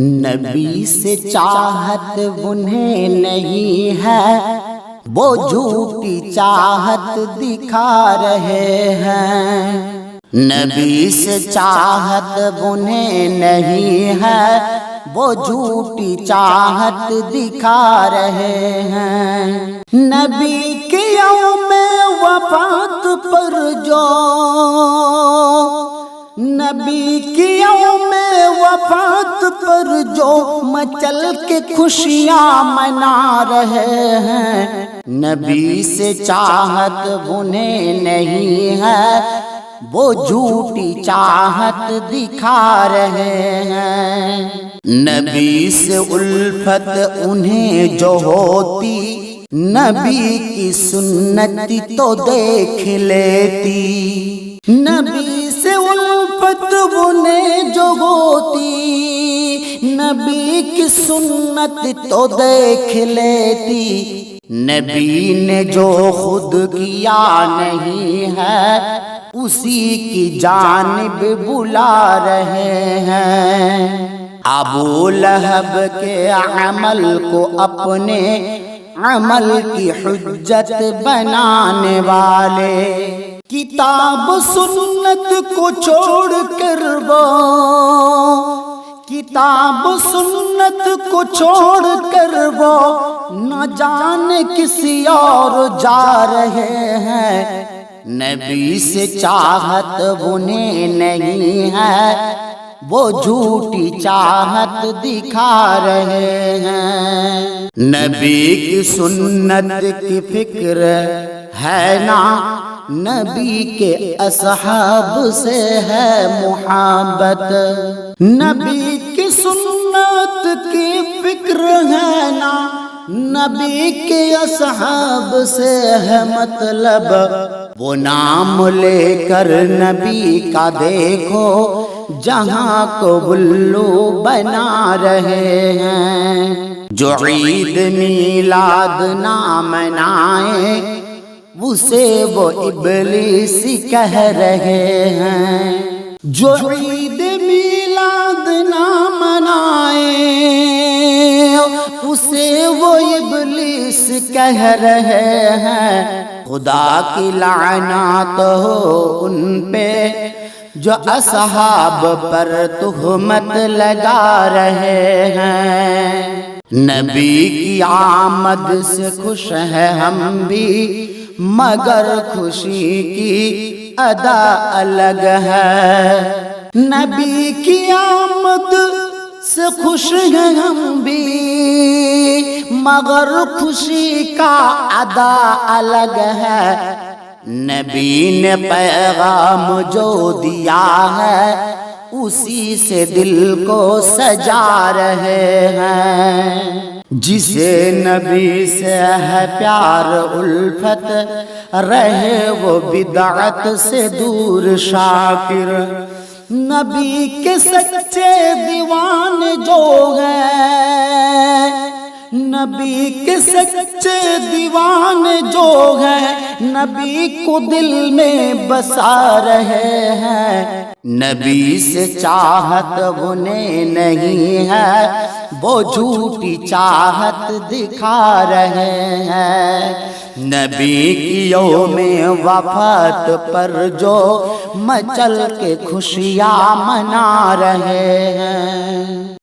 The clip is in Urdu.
نبی سے چاہت انہیں نہیں ہے، وہ جھوٹی چاہت دکھا رہے ہیں۔ نبی سے چاہت انہیں نہیں ہے، وہ جھوٹی چاہت دکھا رہے ہیں۔ نبی کے یوم وفات پر نبی کی یوم وفات پر جو مچل کے خوشیاں منا رہے ہیں، نبی سے چاہت انہیں نہیں ہے، وہ جھوٹی چاہت دکھا رہے ہیں۔ نبی سے الفت انہیں جو ہوتی، نبی کی سنت تو دیکھ لیتی۔ نبی سے الفت انہیں جو ہوتی، نبی کی سنت تو دیکھ لیتی۔ نبی نے جو خود کیا نہیں ہے، اسی کی جانب بلا رہے ہیں۔ ابو لہب کے عمل کو اپنے عمل کی حجت بنانے والے، کتاب سنت کو چھوڑ کر کتاب سنت کو چھوڑ کر وہ نہ جانے کسی اور جا رہے ہیں۔ نبی سے چاہت انہیں نہیں ہے، وہ جھوٹی چاہت دکھا رہے ہیں۔ نبی کی سنت کی فکر ہے نا، نبی کے اصحاب سے ہے محبت۔ نبی کی سنت کی فکر ہے نا، نبی کے اصحاب سے ہے مطلب۔ وہ نام لے کر نبی کا دیکھو، جہاں کو الو بنا رہے ہیں۔ جو عید میلاد نہ منائے، اسے وہ ابلیس کہہ رہے ہیں۔ جو عید میلاد نہ منائے، اسے وہ ابلیس کہہ رہے ہیں۔ خدا کی لعنت ہو ان پہ جو اصحاب پر تہمت لگا رہے ہیں۔ نبی کی آمد سے خوش ہے ہم بھی، مگر خوشی کی ادا الگ ہے۔ نبی کی آمد سے خوش ہیں ہم بھی، مگر خوشی کا ادا الگ ہے۔ نبی نے پیغام جو دیا ہے، اسی سے دل کو سجا رہے ہیں۔ جسے نبی سے ہے پیار الفت، رہے وہ بدعت سے دور شاکر۔ نبی کے سچے دیوانے جو ہیں، نبی کے سچے دیوانے جو ہیں، نبی کو دل میں بسا رہے ہیں۔ نبی سے چاہت انہیں نہیں ہے، وہ جھوٹی چاہت دکھا رہے ہیں۔ نبی کی یوم وفات پر جو مچل کے خوشیاں منا رہے ہیں۔